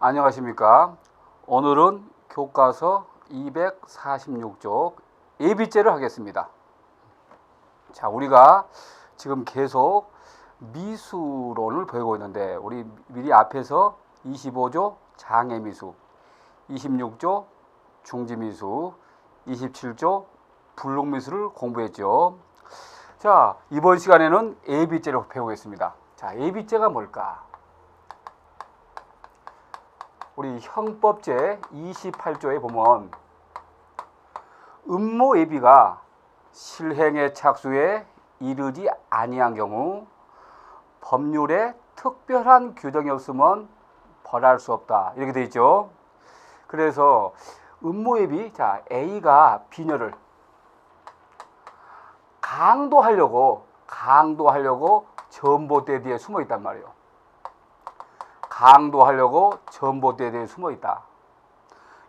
안녕하십니까. 오늘은 교과서 246쪽 예비죄를 하겠습니다. 자, 우리가 지금 계속 미수론을 배우고 있는데 우리 미리 앞에서 25조 장애미수, 26조 중지미수, 27조 불록미수를 공부했죠. 자, 이번 시간에는 예비죄를 배우겠습니다. 자, 예비죄가 뭘까? 우리 형법제 28조에 보면 음모예비가 실행의 착수에 이르지 아니한 경우 법률에 특별한 규정이 없으면 벌할 수 없다. 이렇게 되어 있죠. 그래서 음모예비, 자, A가 B녀를 강도하려고 전봇대 뒤에 숨어 있단 말이에요. 강도하려고 전봇대에 대해 숨어 있다.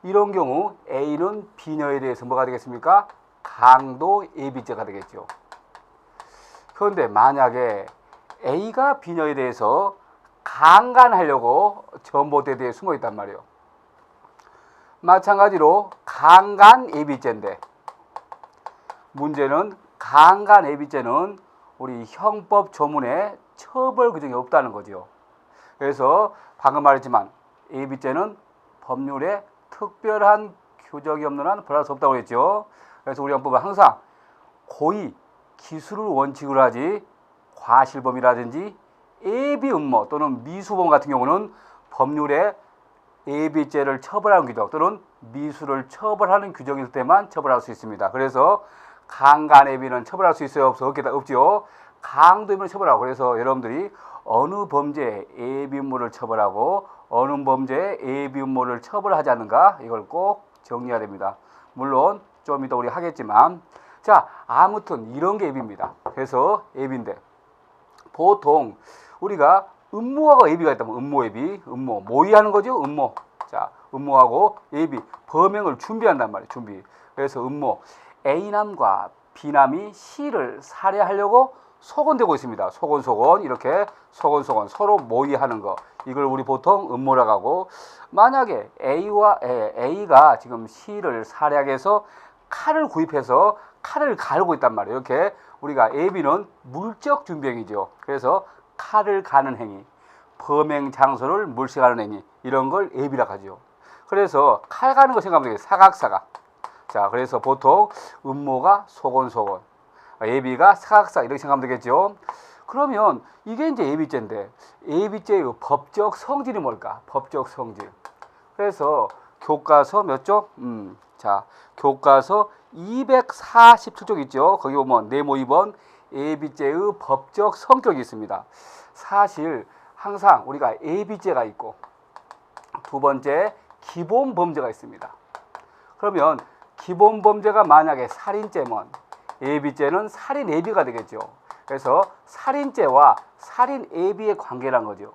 이런 경우 A는 B녀에 대해서 뭐가 되겠습니까? 강도 예비죄가 되겠죠. 그런데 만약에 A가 B녀에 대해서 강간하려고 전봇대에 대해 숨어 있단 말이에요. 마찬가지로 강간 예비죄인데 문제는 강간 예비죄는 우리 형법 조문에 처벌 규정이 없다는 거죠. 그래서 방금 말했지만 예비죄는 법률에 특별한 규정이 없는 한 벌할 수 없다고 했죠. 그래서 우리 형법은 항상 고의, 기술을 원칙으로 하지 과실범이라든지 예비음모 또는 미수범 같은 경우는 법률에 예비죄를 처벌하는 규정 또는 미수를 처벌하는 규정이 있을 때만 처벌할 수 있습니다. 그래서 강간예비는 처벌할 수 있어요? 없죠. 강도예비는 처벌하고, 그래서 여러분들이 어느 범죄에 예비음모를 처벌하고 어느 범죄에 예비음모를 처벌하지 않는가, 이걸 꼭 정리해야 됩니다. 물론 좀 이따 우리 하겠지만, 자, 아무튼 이런 게 예비입니다. 그래서 예비인데 보통 우리가 음모하고 예비가 있다면 음모 모의하는 거죠. 음모. 자, 음모하고 예비, 범행을 준비한단 말이에요. 준비. 그래서 음모, A남과 B남이 C를 살해하려고 소곤되고 있습니다. 소곤 이렇게 소곤 서로 모의하는 거, 이걸 우리 보통 음모라고 하고, 만약에 A가 지금 C를 살해하기 위해서 칼을 구입해서 칼을 갈고 있단 말이에요. 이렇게 우리가 예비는 물적 준비행위죠. 그래서 칼을 가는 행위, 범행 장소를 물색하는 행위, 이런 걸 예비라고 하죠. 그래서 칼 가는 거 생각하면 되겠어요. 사각. 자, 그래서 보통 음모가 소곤, 예비가 사각사, 이렇게 생각하면 되겠죠. 그러면 이게 이제 예비죄인데 예비죄의 법적 성질이 뭘까? 법적 성질. 그래서 교과서 몇 쪽? 자, 교과서 247쪽 있죠. 거기 보면 네모 2번 예비죄의 법적 성격이 있습니다. 사실 항상 우리가 예비죄가 있고 두 번째 기본 범죄가 있습니다. 그러면 기본 범죄가 만약에 살인죄면 예비죄는 살인 예비가 되겠죠. 그래서 살인죄와 살인 예비의 관계란 거죠.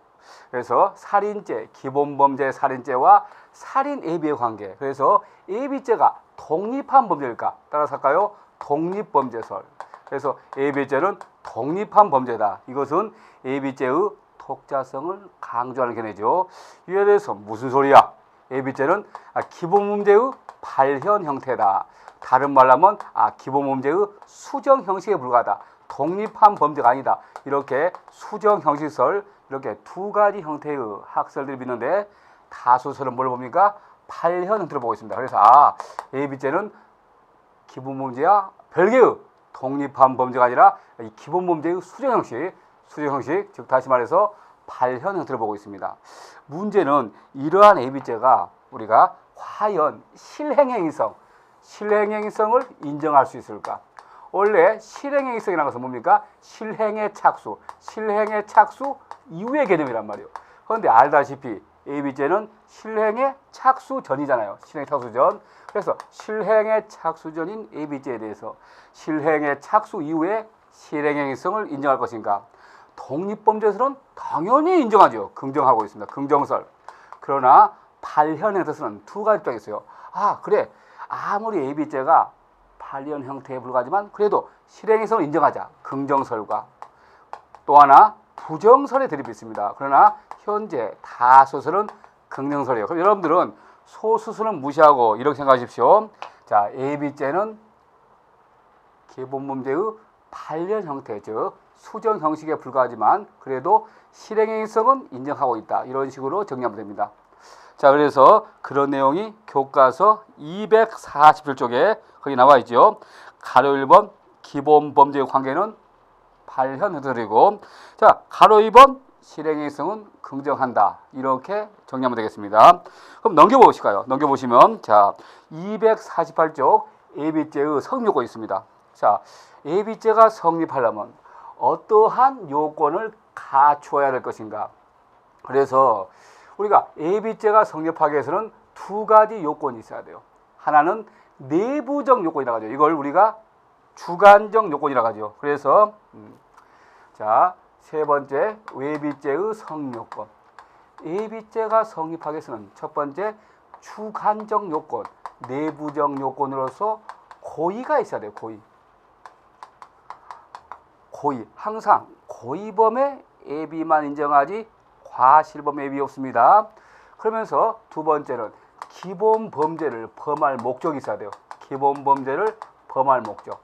그래서 살인죄, 기본 범죄 살인죄와 살인 예비의 관계. 그래서 예비죄가 독립한 범죄일까? 따라서 할까요? 독립범죄설. 그래서 예비죄는 독립한 범죄다. 이것은 예비죄의 독자성을 강조하는 견해죠. 이에 대해서 무슨 소리야? 예비죄는 기본 범죄의 발현 형태다. 다른 말로 하면 기본 범죄의 수정 형식에 불과하다. 독립한 범죄가 아니다. 이렇게 수정 형식설, 이렇게 두 가지 형태의 학설들이 있는데 다수설은 뭘 봅니까? 발현 형태를 보고 있습니다. 그래서 예비죄는 기본 범죄와 별개의 독립한 범죄가 아니라 이 기본 범죄의 수정 형식, 즉 다시 말해서 발현 형태를 보고 있습니다. 문제는 이러한 예비죄가 우리가 과연 실행행위성을 인정할 수 있을까? 원래 실행행위성이라는 것은 뭡니까? 실행의 착수 이후의 개념이란 말이에요. 그런데 알다시피 예비죄는 실행의 착수 전이잖아요. 실행 착수 전. 그래서 실행의 착수 전인 예비죄에 대해서 실행의 착수 이후에 실행행위성을 인정할 것인가? 독립범죄설은 당연히 인정하죠. 긍정하고 있습니다. 긍정설. 그러나 발현 형태에서는 두 가지 입장이 있어요. 그래, 아무리 예비죄가 발현 형태에 불과하지만 그래도 실행에서 인정하자. 긍정설과 또 하나 부정설의 대립이 있습니다. 그러나 현재 다수설은 긍정설이에요. 그럼 여러분들은 소수수는 무시하고 이렇게 생각하십시오. 자, AB제는 기본 문제의 발현 형태, 즉 수정 형식에 불과하지만 그래도 실행행위성은 인정하고 있다. 이런 식으로 정리하면 됩니다. 자, 그래서 그런 내용이 교과서 247쪽에 거기 나와 있죠. 가로 1번 기본 범죄의 관계는 발현 형태이고, 자, 가로 2번 실행행위성은 긍정한다. 이렇게 정리하면 되겠습니다. 그럼 넘겨보실까요? 넘겨보시면, 자, 248쪽 AB죄의 성립요건이 있습니다. 자, AB죄가 성립하려면 어떠한 요건을 갖추어야 될 것인가? 그래서 우리가 AB죄가 성립하기 위해서는 두 가지 요건이 있어야 돼요. 하나는 내부적 요건이라고 하죠. 이걸 우리가 주관적 요건이라고 하죠. 그래서 자, 세 번째 외비죄의 성립요건. AB죄가 성립하기 위해서는 첫 번째 주관적 요건, 내부적 요건으로서 고의가 있어야 돼요. 고의. 항상 고의범의 AB만 인정하지 과실범의 AB 없습니다. 그러면서 두 번째는 기본 범죄를 범할 목적이 있어야 돼요. 기본 범죄를 범할 목적.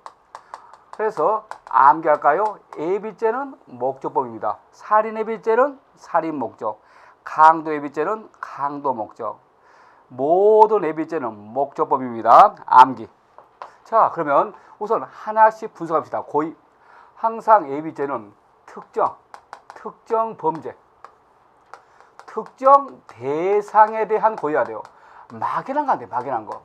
그래서 암기할까요? AB죄는 목적범입니다. 살인 AB죄는 살인 목적, 강도 AB죄는 강도 목적. 모든 AB죄는 목적범입니다. 암기. 자, 그러면 우선 하나씩 분석합시다. 고의. 항상 AB죄는 특정 범죄, 특정 대상에 대한 고의가 돼요. 막연한 거 안 돼, 막연한 거.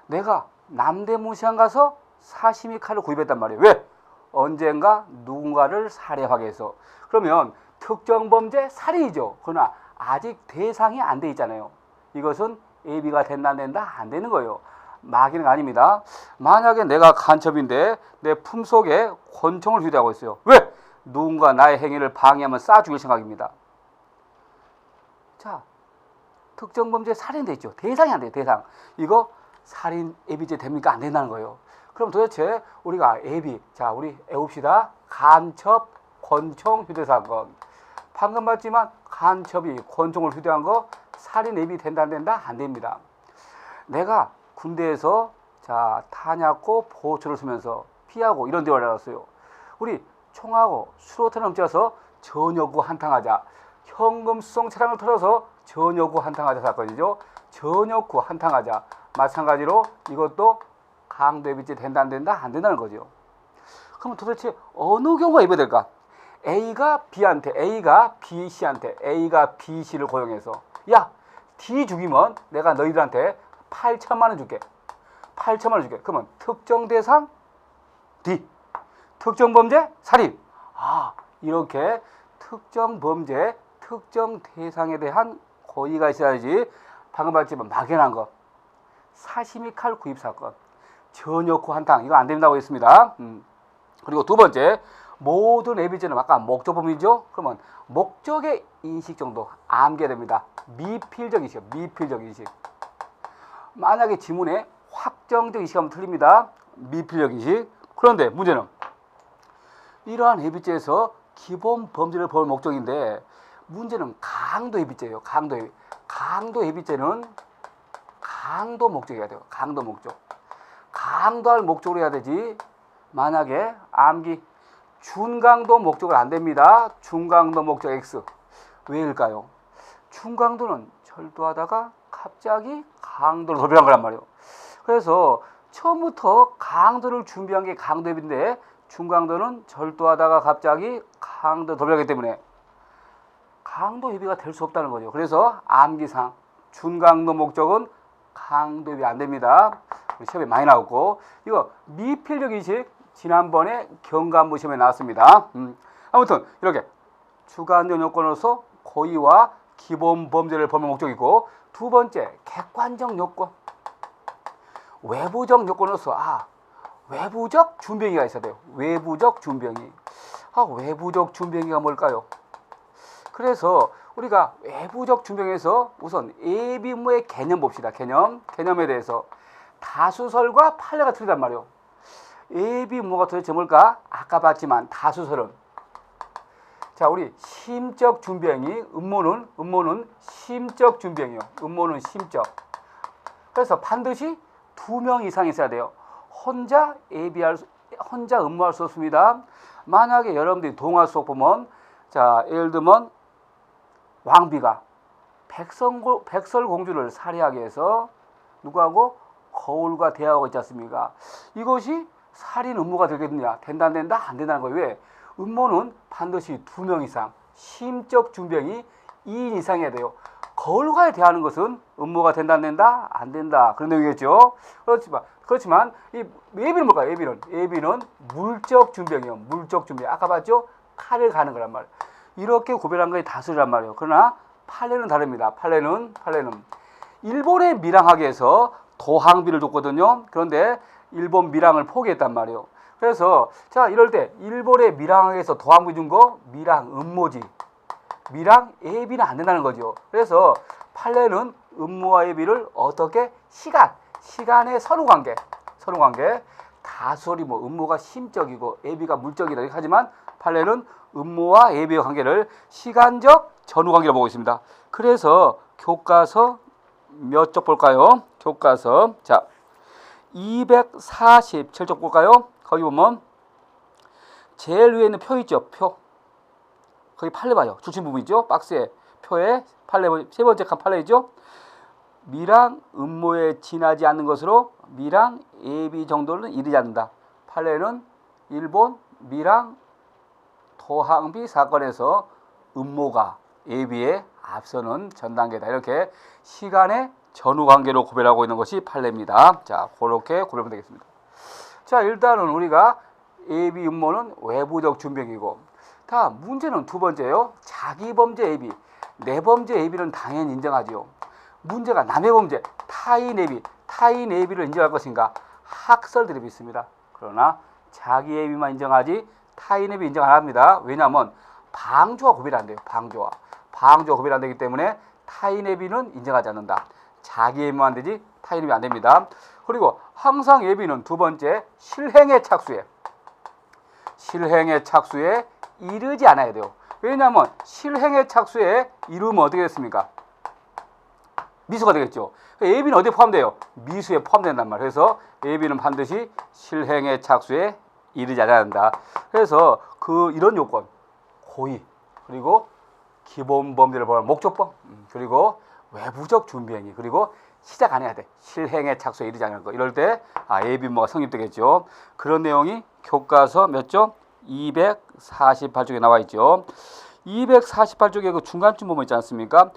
내가 남대문시장 가서 사시미 칼을 구입했단 말이에요. 왜? 언젠가 누군가를 살해하기 위해서. 그러면 특정 범죄 살인이죠. 그러나 아직 대상이 안 돼 있잖아요. 이것은 AB가 된다 안 된다? 안 되는 거예요. 막연한 거 아닙니다. 만약에 내가 간첩인데 내 품속에 권총을 휴대하고 있어요. 왜? 누군가 나의 행위를 방해하면 쏴 죽일 생각입니다. 자, 특정 범죄 살인돼 있죠. 대상이 안 돼요. 대상. 이거 살인 AB죄 됩니까? 안 된다는 거예요. 그럼 도대체 우리가 AB, 자, 우리 외웁시다. 간첩, 권총 휴대 사건. 방금 봤지만 간첩이 권총을 휴대한 거 살인 AB 된다 안 된다? 안 됩니다. 내가 군대에서 자, 탄약고 보초를 쓰면서 피하고 이런 대화를 나눴어요. 우리 총하고 수로탄을 훔쳐서 전역구 한탕하자. 현금 수송 차량을 털어서 전역구 한탕하자 사건이죠. 전역구 한탕하자. 마찬가지로 이것도 강도 AB죄 된다 안 된다? 안 된다는 거죠. 그러면 도대체 어느 경우가 예배될까? A가 B C한테 A가 B C를 고용해서 야, D 죽이면 내가 너희들한테 8천만 원 줄게. 8천만 원 줄게. 그러면 특정 대상 D, 특정 범죄 살인. 아, 이렇게 특정 범죄, 특정 대상에 대한 고의가 있어야지. 방금 봤지만 막연한 거. 사시미 칼 구입 사건, 전역구 한탕, 이거 안 된다고 했습니다. 그리고 두 번째, 모든 AB죄는 아까 목적범이죠. 그러면 목적의 인식 정도 암기해야 됩니다. 미필적 인식. 만약에 지문에 확정적 인식하면 틀립니다. 미필적 인식. 그런데 문제는 이러한 AB죄에서 기본 범죄를 범할 목적인데 문제는 강도 AB죄예요. 강도 AB죄는 강도 목적이어야 돼요. 강도 목적. 강도할 목적으로 해야 되지. 만약에 암기 준강도 목적은 안 됩니다. 중강도 목적 X. 왜일까요? 중강도는 절도하다가 갑자기 강도를 도배한 거란 말이에요. 그래서 처음부터 강도를 준비한 게 강도 AB인데 중강도는 절도하다가 갑자기 강도를 도배하기 때문에 강도 AB가 될 수 없다는 거죠. 그래서 암기상 준강도 목적은 강도 AB 안 됩니다. 시험에 많이 나왔고, 이거 미필적 인식 지난번에 경감부 시험에 나왔습니다. 아무튼 이렇게 주관적 요건으로서 고의와 기본 범죄를 범할 목적이고, 두 번째 객관적 요건, 외부적 요건으로서 외부적 준병이가 있어야 돼요. 외부적 준병이. 외부적 준병이가 뭘까요? 그래서 우리가 외부적 준병에서 우선 AB무의 개념 봅시다. 개념에 대해서 다수설과 판례가 틀리단 말이에요. AB무가 도대체 뭘까? 아까 봤지만 다수설은 자, 우리 심적 준비행위, 음모는 심적 준비행위요. 음모는 심적. 그래서 반드시 2명 이상 있어야 돼요. 혼자 음모할 수 없습니다. 만약에 여러분들이 동화 속 보면, 자, 예를 들면 왕비가 백설공주를 살해하기 위해서 누구하고? 거울과 대화하고 있지 않습니까? 이것이 살인 음모가 되겠느냐? 된다 안 된다? 안 된다는 거예요. 왜? 음모는 반드시 2명 이상, 심적 준비행위 2인 이상이어야 돼요. 거울과 대화하는 것은 음모가 된다 안 된다? 안 된다. 그런 내용이겠죠. 그렇지만 이 예비는 뭘까요? 예비는 물적 준비행위예요. 물적 준비. 아까 봤죠? 칼을 가는 거란 말이에요. 이렇게 구별한 것이 다수란 말이에요. 그러나 판례는 다릅니다. 판례는 일본의 밀항하기에서 도항비를 줬거든요. 그런데 일본 밀항을 포기했단 말이에요. 그래서 자, 이럴 때 일본의 밀항에서 도항비 준 거 밀항 음모지. 밀항 예비는 안 된다는 거죠. 그래서 판례는 음모와 예비를 어떻게? 시간의 선후관계. 다수리 음모가 심적이고 예비가 물적이다 이렇게 하지만 판례는 음모와 예비의 관계를 시간적 전후관계로 보고 있습니다. 그래서 교과서 몇 쪽 볼까요? 교과서 자 247쪽 볼까요? 거기 보면 제일 위에 있는 표 있죠? 표. 거기 판례 봐요. 중심 부분이죠? 박스에 표에 판례 세 번째 칸 판례이죠? 밀항 음모에 지나지 않는 것으로 밀항 예비 정도는 이르지 않는다. 판례는 일본 밀항 도항비 사건에서 음모가 예비에 앞서는 전 단계다. 이렇게 시간의 전후 관계로 구별하고 있는 것이 판례입니다. 자, 그렇게 구별하면 되겠습니다. 자, 일단은 우리가 예비 음모는 외부적 준비행위고, 다 문제는 두 번째예요. 자기 범죄 예비. 내 범죄 예비는 당연히 인정하지요. 문제가 남의 범죄, 타인 예비를 인정할 것인가? 학설 드립이 있습니다. 그러나 자기 예비만 인정하지 타인 예비 인정 안 합니다. 왜냐하면 방조와 구별이 안 돼요. 방조와 구별이 안 되기 때문에 타인 예비는 인정하지 않는다. 자기 예비만 되지 타인 예비 안 됩니다. 그리고 항상 예비는 두 번째 실행의 착수에 이르지 않아야 돼요. 왜냐하면 실행의 착수에 이르면 어떻게 됐습니까? 미수가 되겠죠. 예비는 어디에 포함돼요? 미수에 포함된단 말이에요. 그래서 예비는 반드시 실행의 착수에 이르지 않아야 한다. 그래서 이런 요건, 고의, 그리고 기본 범죄를 범할 목적범, 그리고 외부적 준비행위, 그리고 시작 안 해야 돼. 실행의 착수에 이르지 않는 거. 이럴 때 예비 음모가 성립되겠죠. 그런 내용이 교과서 몇 쪽? 248쪽에 나와 있죠. 248쪽에 그 중간쯤 보면 있지 않습니까?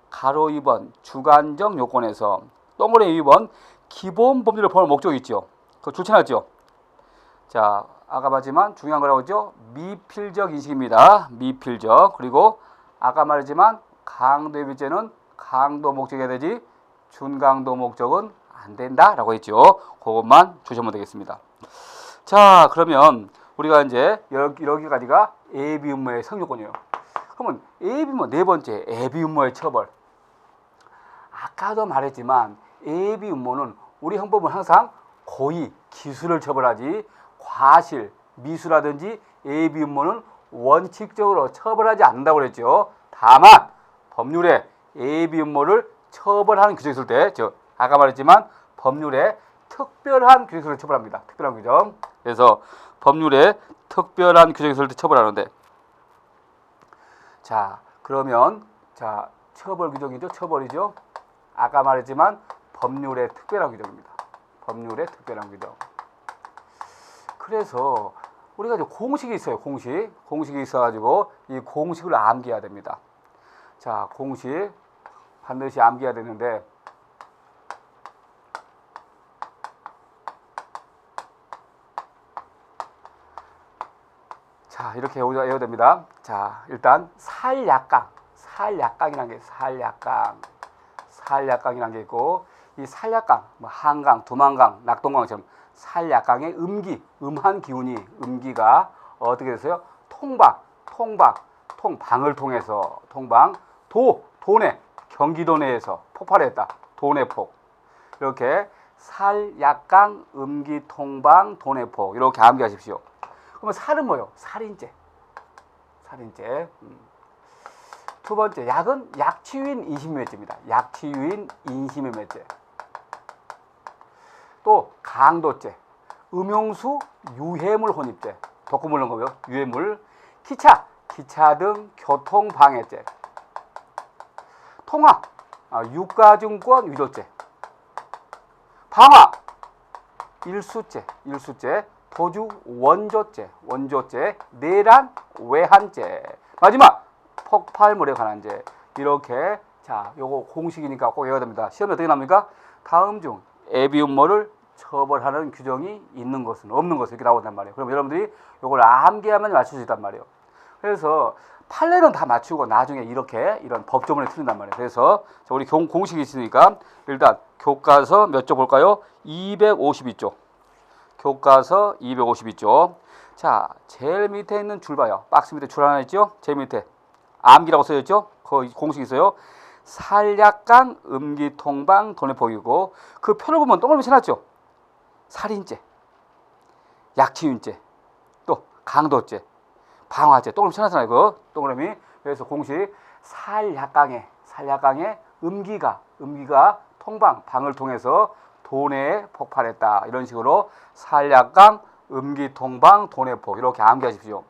가로 2번 주관적 요건에서 동그라미 2번 기본 범죄를 범할 목적이 있죠. 그거 줄쳐놨죠. 자, 아까 봤지만 중요한 거라고 했죠. 미필적 인식입니다. 미필적. 그리고 아까 말했지만 강도 예비죄는 강도 목적이 되지 준강도 목적은 안 된다라고 했죠. 그것만 주시면 되겠습니다. 자, 그러면 우리가 이제 여기까지가 예비 음모의 성요건이에요. 그러면 예비 음모 네 번째 예비 음모의 처벌. 아까도 말했지만 예비 음모는 우리 형법은 항상 고의, 기술을 처벌하지 과실, 미수라든지 예비 음모는 원칙적으로 처벌하지 않는다고 그랬죠. 다만 법률에 예비 음모를 처벌하는 규정이 있을 때, 아까 말했지만 법률에 특별한 규정을 처벌합니다. 특별한 규정. 그래서 법률에 특별한 규정이 있을 때 처벌하는데, 자, 그러면 자, 처벌 규정이죠. 처벌이죠. 아까 말했지만 법률의 특별한 규정입니다. 법률의 특별한 규정. 그래서 우리가 이제 공식이 있어요. 공식이 있어가지고 이 공식을 암기해야 됩니다. 자, 공식 반드시 암기해야 되는데, 자, 이렇게 외워야 됩니다. 자, 일단 살약강이라는 게 살약강이라는 게 있고, 이 살약강, 한강, 두만강, 낙동강처럼 살약강의 음한 기운이 음기가 어떻게 됐어요? 방을 통해서 도내 경기도 내에서 폭발했다. 도내폭. 이렇게 살약강, 음기, 통방, 도내폭 이렇게 암기하십시오. 그러면 살은 뭐예요? 살인죄. 살인죄. 두 번째, 약은 약치유인 인신매매죄입니다. 약치유인 인신매매죄. 또 강도죄, 음용수 유해물 혼입죄, 독극물 넣은 거고요. 유해물, 기차 등 교통방해죄, 통화, 유가증권 위조죄, 방화, 일수죄, 도주 원조죄, 내란 외환죄, 마지막 폭발물에 관한 죄. 이렇게 자, 요거 공식이니까 꼭 외워야 됩니다. 시험에 어떻게 나옵니까? 다음 중 애비음모를 처벌하는 규정이 있는 것은 없는 것은 이렇게 나온단 말이에요. 그럼 여러분들이 요걸 암기하면 맞출 수 있단 말이에요. 그래서 판례는 다 맞추고 나중에 이렇게 이런 법조문에 틀린단 말이에요. 그래서 자, 우리 공식이 있으니까 일단 교과서 몇 쪽 볼까요? 252쪽. 교과서 252쪽. 자, 제일 밑에 있는 줄 봐요. 박스 밑에 줄 하나 있죠? 제일 밑에 암기라고 써있죠? 거기 공식이 있어요. 살약강, 음기통방, 돈해폭이고 그 표를 보면 동그라미 쳐놨죠? 살인죄, 약치윤죄, 또 강도죄, 방화죄 동그라미 쳐놨잖아요. 그 동그라미. 그래서 공식 살약강에 음기가 방을 통해서 돈에 폭발했다. 이런 식으로 살약강, 음기통방, 돈해폭 이렇게 암기하십시오.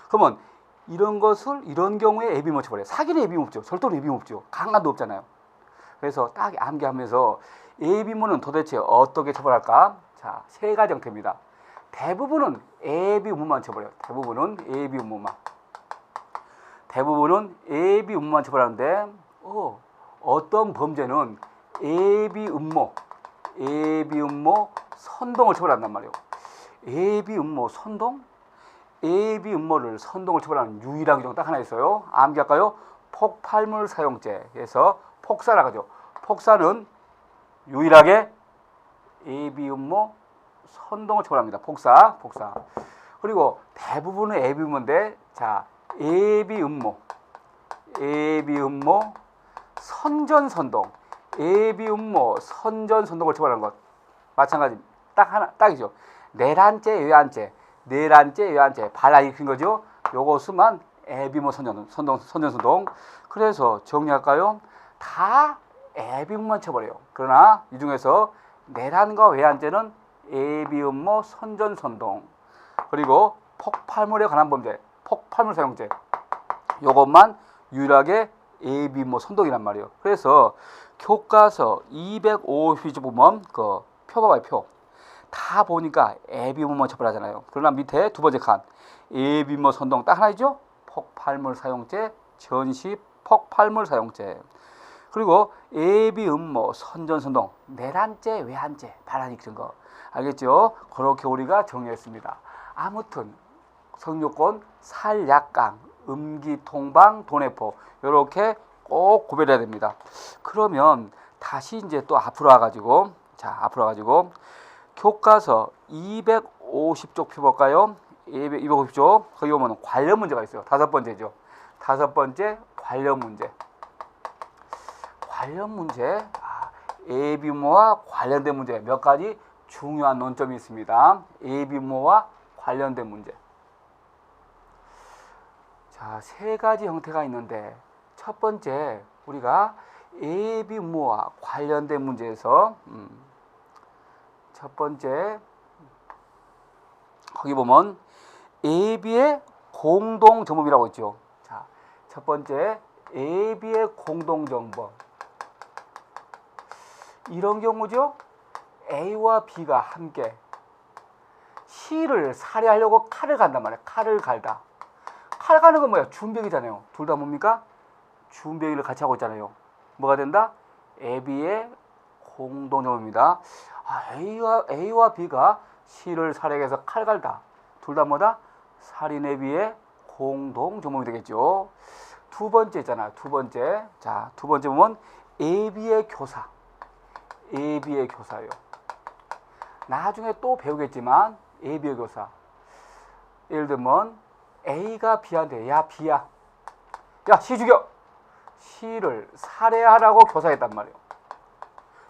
그러면 이런 경우에 애비음 처벌해요. 사기는 애비음 없죠. 절도는 애비음 없죠. 강간도 없잖아요. 그래서 딱 암기하면서 애비음은 도대체 어떻게 처벌할까? 자, 세 가지 형태입니다. 대부분은 애비음만 처벌해요. 대부분은 애비음만 처벌하는데 어떤 범죄는 애비음모 선동을 처벌한단 말이에요. 애비음모 선동? 애비음모를 선동을 처벌하는 유일한 규정 딱 하나 있어요. 암기할까요? 폭발물 사용죄. 그래서 폭사라고 하죠. 폭사는 유일하게 애비음모 선동을 처벌합니다. 폭사. 그리고 대부분의 애비음모인데 자, 애비음모 선전선동, 애비음모 선전선동을 처벌하는 것 마찬가지 딱이죠. 내란죄, 외환죄 발라 일으킨 거죠. 요것만 애비음모 선전선동. 그래서 정리할까요? 다 애비음모만 처벌해요. 그러나 이 중에서 내란과 외환죄는 애비음모 선전선동, 그리고 폭발물에 관한 범죄, 폭발물 사용죄, 요것만 유일하게 애비음모 선동이란 말이에요. 그래서 교과서 250쪽 보면 그 표 봐봐요. 표. 다 보니까 애비음모 처벌하잖아요. 그러나 밑에 두 번째 칸 애비음모 선동 딱 하나 있죠? 폭발물 사용죄, 전시 폭발물 사용죄. 그리고 애비음모 선전선동, 내란죄, 외환죄, 발란이 그런 거 알겠죠? 그렇게 우리가 정리했습니다. 아무튼 성요건 살약강, 음기통방, 돈해폭 이렇게 꼭 구별해야 됩니다. 그러면 다시 이제 또 앞으로 와가지고 교과서 250쪽 펴볼까요? 250쪽 거기 보면 관련 문제가 있어요. 다섯 번째죠. 다섯 번째 관련 문제. 애비음모와 관련된 문제 몇 가지 중요한 논점이 있습니다. 애비음모와 관련된 문제. 자, 세 가지 형태가 있는데 첫 번째 우리가 애비음모와 관련된 문제에서 첫 번째 거기 보면 애비의 공동정범이라고 있죠. 자, 첫 번째 애비의 공동정범. 이런 경우죠. A와 B가 함께 C를 살해하려고 칼을 간단 말이에요. 칼을 갈다. 칼 가는 건 뭐야? 준백이잖아요. 둘 다 뭡니까? 준백이를 같이 하고 있잖아요. 뭐가 된다? 애비의 공동정범입니다. A와 B가 C를 살해해서 칼 갈다. 둘 다 뭐다? 살인 애비의 공동정범이 되겠죠. 두 번째 있잖아요. 두 번째. 자, 두 번째 보면 애비의 교사. 애비의 교사요. 나중에 또 배우겠지만 애비의 교사. 예를 들면 A가 B한테 야 B야, 야 C 죽여. C를 살해하라고 교사했단 말이에요.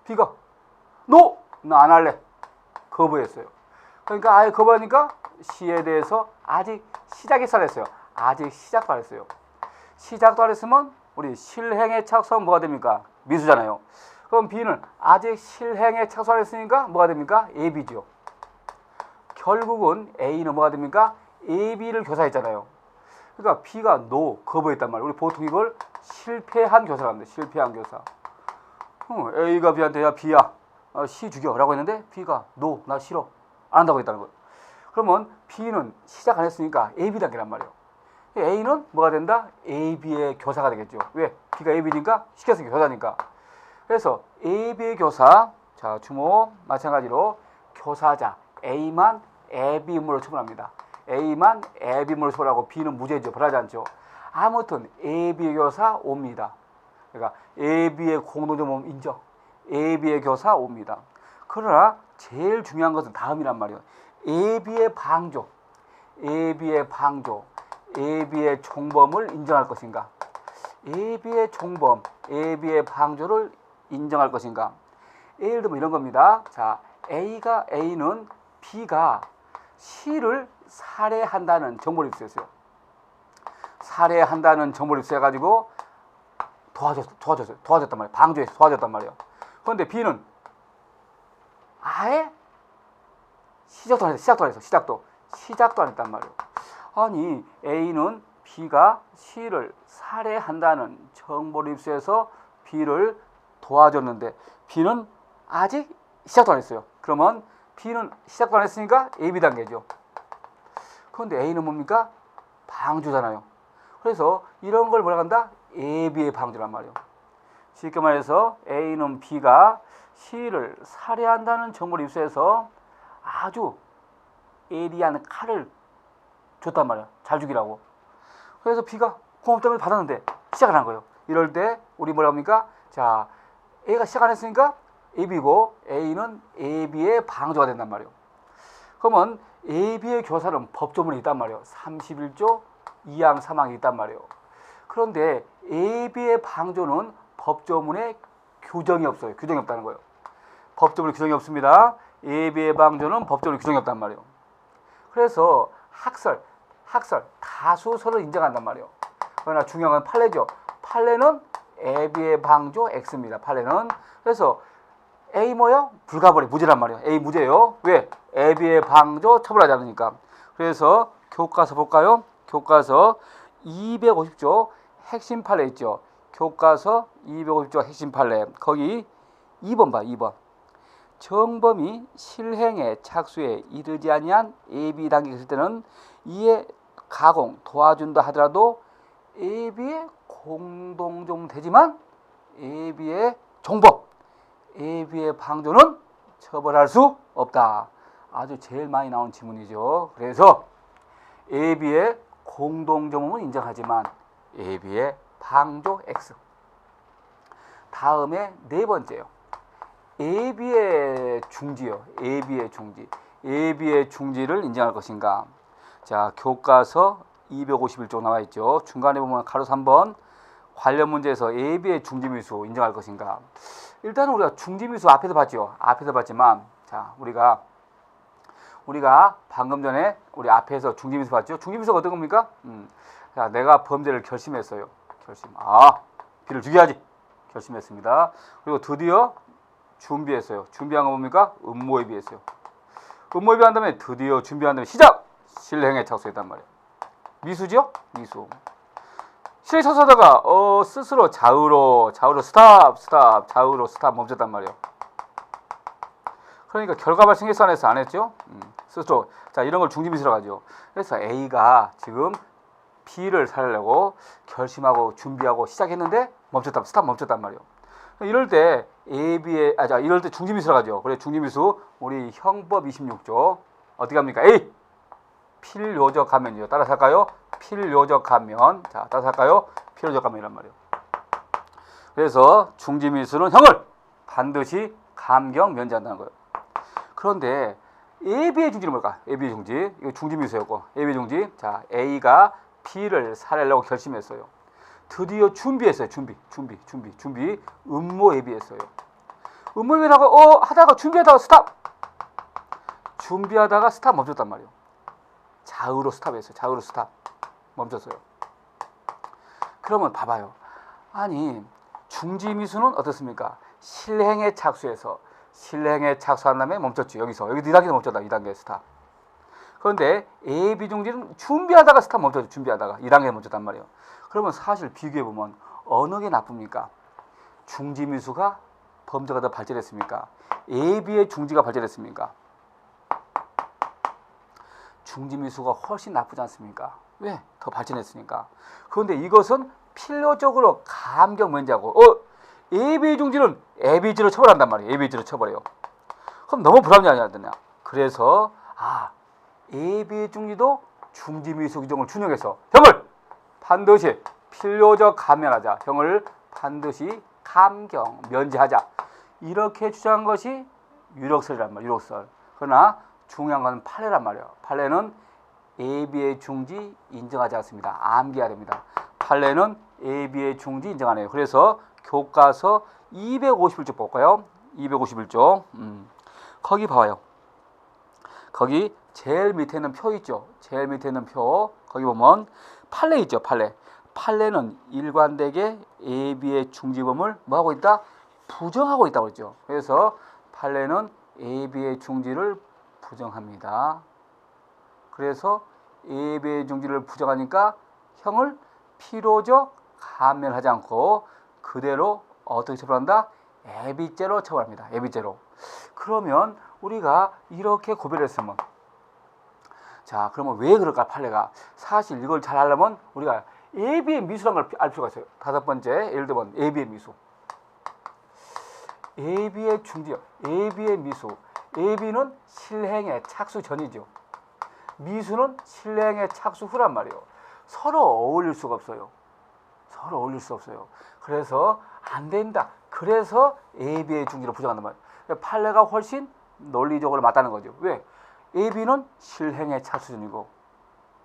B가 너 안 할래. 거부했어요. 그러니까 아예 거부하니까 C에 대해서 아직 시작에 살했어요. 아직 시작도 안 했어요. 시작도 안 했으면 우리 실행에 착수하면 뭐가 됩니까? 미수잖아요. 그럼 B는 아직 실행에 착수 안 했으니까 뭐가 됩니까? AB죠. 결국은 A는 뭐가 됩니까? AB를 교사했잖아요. 그러니까 B가 no, 거부했단 말이에요. 우리 보통 이걸 실패한 교사라고 합니다. 실패한 교사. A가 B한테 야 B야 C 죽여라고 했는데 B가 no, 나 싫어. 안 한다고 했다는 거예요. 그러면 B는 시작 안 했으니까 AB 단계란 말이에요. A는 뭐가 된다? AB의 교사가 되겠죠. 왜? B가 AB니까 시켰으니까 교사니까. 그래서 AB의 교사, 자 주목 마찬가지로 교사자 A만 애비인물로 처분합니다. A만 애비인물로 처분하고 B는 무죄죠. 벌하지 않죠. 아무튼 AB의 교사 옵니다. 그러니까 AB의 공동점은 인정. AB의 교사 옵니다. 그러나 제일 중요한 것은 다음이란 말이에요. AB의 방조, AB의 방조, AB의 총범을 인정할 것인가? AB의 총범, AB의 방조를 인정할 것인가? 예를 들면 이런 겁니다. 자, A는 B가 C를 살해한다는 정보를 입수했어요. 살해한다는 정보를 입수해가지고 도와줬단 말이에요. 방조해서 도와줬단 말이에요. 그런데 B는 아예 시작도 안 했단 말이에요. 아니 A는 B가 C를 살해한다는 정보를 입수해서 B를 도와줬는데 B는 아직 시작도 안 했어요. 그러면 B는 시작도 안 했으니까 AB 단계죠. 그런데 A는 뭡니까? 방조잖아요. 그래서 이런 걸 뭐라 한다? AB의 방조란 말이에요. 쉽게 말해서 A는 B가 C를 살해한다는 정보를 입수해서 아주 예리한 칼을 줬단 말이야. 잘 죽이라고. 그래서 B가 고맙다면 받았는데 시작을 한 거예요. 이럴 때 우리 뭐라 합니까? 자, A가 시작 안 했으니까 AB고 A는 AB의 방조가 된단 말이에요. 그러면 AB의 교사는 법조문에 있단 말이에요. 31조 2항 3항이 있단 말이에요. 그런데 AB의 방조는 법조문에 규정이 없어요. 규정이 없다는 거예요. 법조문에 규정이 없습니다. AB의 방조는 법조문에 규정이 없단 말이에요. 그래서 학설, 다수설을 인정한단 말이에요. 그러나 중요한 건 판례죠. 판례는 AB의 방조 X입니다. 판례는. 그래서 A 뭐요? 불가버리, 무죄란 말이에요. A 무죄요. 왜? AB의 방조 처벌하지 않으니까. 그래서 교과서 볼까요? 교과서 250조 핵심 판례 있죠. 교과서 250조 핵심 판례. 거기 2번 봐, 2번. 정범이 실행에 착수에 이르지 아니한 AB 단계가 있을 때는 이에 가공 도와준다 하더라도 AB의 공동종 되지만 AB의 종법, AB의 방조는 처벌할 수 없다. 아주 제일 많이 나온 지문이죠. 그래서 AB의 공동정범은 인정하지만 AB의 방조 X. 다음에 네 번째요. AB의 중지요. AB의 중지. AB의 중지를 인정할 것인가? 자, 교과서 251쪽 나와 있죠. 중간에 보면 가로 3번 관련 문제에서 AB의 중지미수 인정할 것인가? 일단은 우리가 중지미수 앞에서 봤죠. 앞에서 봤지만 자, 우리가 방금 전에 우리 앞에서 중지미수 봤죠. 중지미수가 어떤 겁니까? 자, 내가 범죄를 결심했어요. B를 죽여야지. 결심했습니다. 그리고 드디어 준비했어요. 준비한 건 뭡니까? 음모회비했어요. 음모회비한 다음에 드디어 준비한 다음에 시작! 실행에 착수했단 말이에요. 미수죠? 미수. 실행 착수하다가 스스로 좌우로 스탑 멈췄단 말이에요. 그러니까 결과 발생 계산해서 안 했죠? 스스로. 자, 이런 걸 중지미수라고 하죠. 그래서 A가 지금 B를 살려고 결심하고 준비하고 시작했는데 스탑 멈췄단 말이에요. 이럴 때 이럴 때 중지미수라고 하죠. 그래 중지미수 우리 형법 26조 어떻게 합니까? A 필요적 하면이요. 따라서 할까요? 필요적 하면. 자, 따라서 할까요? 필요적 하면이란 말이에요. 그래서 중지미수는 형을 반드시 감경 면제한다는 거예요. 그런데 AB의 중지는 뭘까? AB의 중지. 이거 중지미수였고. AB의 중지. 자, A가 B를 살해하려고 결심했어요. 드디어 준비했어요. 준비. 음모 예비했어요. 음모 예비하다가 하다가 준비하다가 스탑. 준비하다가 스탑 멈췄단 말이에요. 좌우로 스탑했어요. 좌우로 스탑. 멈췄어요. 그러면 봐봐요. 아니 중지미수는 어떻습니까? 실행에 착수해서 실행에 착수한 다음에 멈췄죠. 여기서 여기 2단계에서 멈췄다. 2단계 스탑. 그런데 A, B 중지는 준비하다가 스탑 멈췄죠. 준비하다가 2단계에 멈췄단 말이에요. 그러면 사실 비교해보면 어느 게 나쁩니까? 중지미수가 범죄가 더 발전했습니까? A, B의 중지가 발전했습니까? 중지미수가 훨씬 나쁘지 않습니까? 왜? 더 발전했으니까. 그런데 이것은 필요적으로 감경 면제하고 AB 중지는 AB지로 처벌한단 말이에요. AB지로 처벌해요. 그럼 너무 불합리하지 않느냐? 그래서 AB 중지도 중지미수 규정을 준용해서 형을 반드시 필요적 감면하자. 형을 반드시 감경 면제하자. 이렇게 주장한 것이 유력설이란 말이에요. 유력설. 그러나 중요한 건 판례란 말이에요. 판례는 AB의 중지 인정하지 않습니다. 암기해야 됩니다. 판례는 AB의 중지 인정하네요. 그래서 교과서 251쪽 볼까요? 251쪽. 거기 봐요. 거기 제일 밑에 있는 표 있죠. 제일 밑에 있는 표. 거기 보면 판례 있죠. 판례. 판례는 일관되게 AB의 중지범을 뭐하고 있다? 부정하고 있다고 했죠. 그래서 판례는 AB의 중지를 부정합니다. 그래서 AB의 중지를 부정하니까 형을 필요적 감면하지 않고 그대로 어떻게 처벌한다? 애비죄로 처벌합니다. 애비죄로. 그러면 우리가 이렇게 구별했으면 자 그러면 왜 그럴까 판례가? 사실 이걸 잘 하려면 우리가 AB의 미수라는 걸 알 필요가 있어요. 5번째 예를 들면 AB의 미수. AB의 중지요. AB의 미수. AB는 실행의 착수 전이죠. 미수는 실행의 착수 후란 말이에요. 서로 어울릴 수가 없어요. 서로 어울릴 수 없어요. 그래서 안 된다. 그래서 AB의 중지를 부정한단 말이에요. 판례가 훨씬 논리적으로 맞다는 거죠. 왜? AB는 실행의 착수 전이고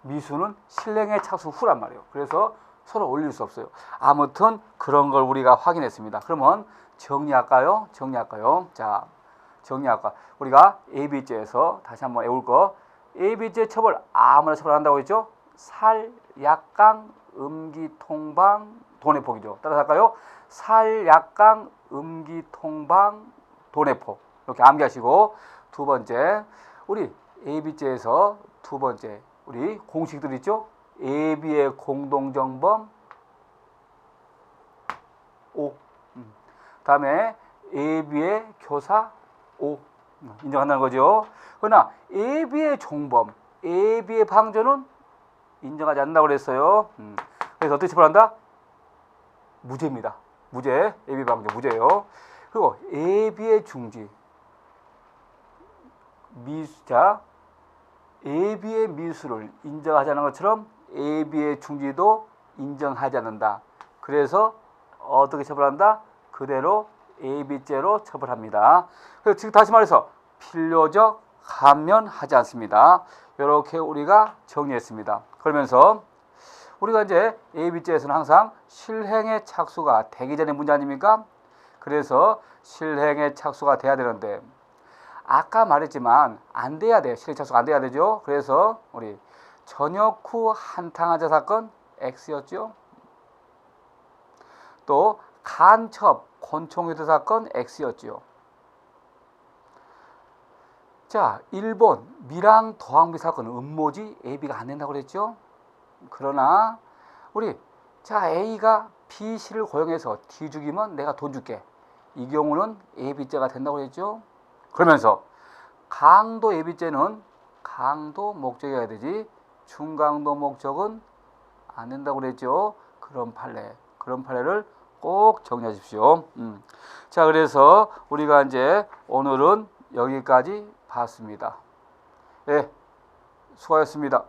미수는 실행의 착수 후란 말이에요. 그래서 서로 어울릴 수 없어요. 아무튼 그런 걸 우리가 확인했습니다. 그러면 정리할까요? 정리할까요? 자, 정리할까? 우리가 AB죄에서 다시 한번 외울 거. AB죄 처벌 아무나 처벌한다고 했죠? 살, 약강, 음기, 통방, 돈해폭이죠. 따라서 할까요? 살, 약강, 음기, 통방, 돈해폭. 이렇게 암기하시고 두 번째 우리 AB죄에서 두 번째 우리 공식들 있죠? AB의 공동정범 5. 다음에 AB의 교사 5. 인정한다는 거죠. 그러나 AB의 종범, AB의 방조는 인정하지 않는다고 그랬어요. 그래서 어떻게 처벌한다? 무죄입니다. 무죄. AB 방조 무죄예요. 그리고 AB의 중지. 미수자 AB의 미수를 인정하지 않는 것처럼 AB의 중지도 인정하지 않는다. 그래서 어떻게 처벌한다? 그대로 AB죄로 처벌합니다. 그래서 지금 다시 말해서 필요적 감면하지 않습니다. 이렇게 우리가 정리했습니다. 그러면서 우리가 이제 AB죄에서는 항상 실행의 착수가 되기 전에 문제 아닙니까? 그래서 실행의 착수가 돼야 되는데 아까 말했지만 안 돼야 돼요. 실행 착수가 안 돼야 되죠. 그래서 우리 전역 후 한탕하자 사건 X였죠. 또 간첩 권총유도 사건 X였죠. 자, 일본 밀항 도항비 사건은 음모지 AB가 안 된다고 그랬죠. 그러나 우리 자 A가 B 씨를 고용해서 D 죽이면 내가 돈 줄게. 이 경우는 AB죄가 된다고 그랬죠. 그러면서 강도 AB죄는 강도 목적이어야 되지 중강도 목적은 안 된다고 그랬죠. 그런 판례를 꼭 정리하십시오. 자, 그래서 우리가 이제 오늘은 여기까지 봤습니다. 예, 수고하셨습니다.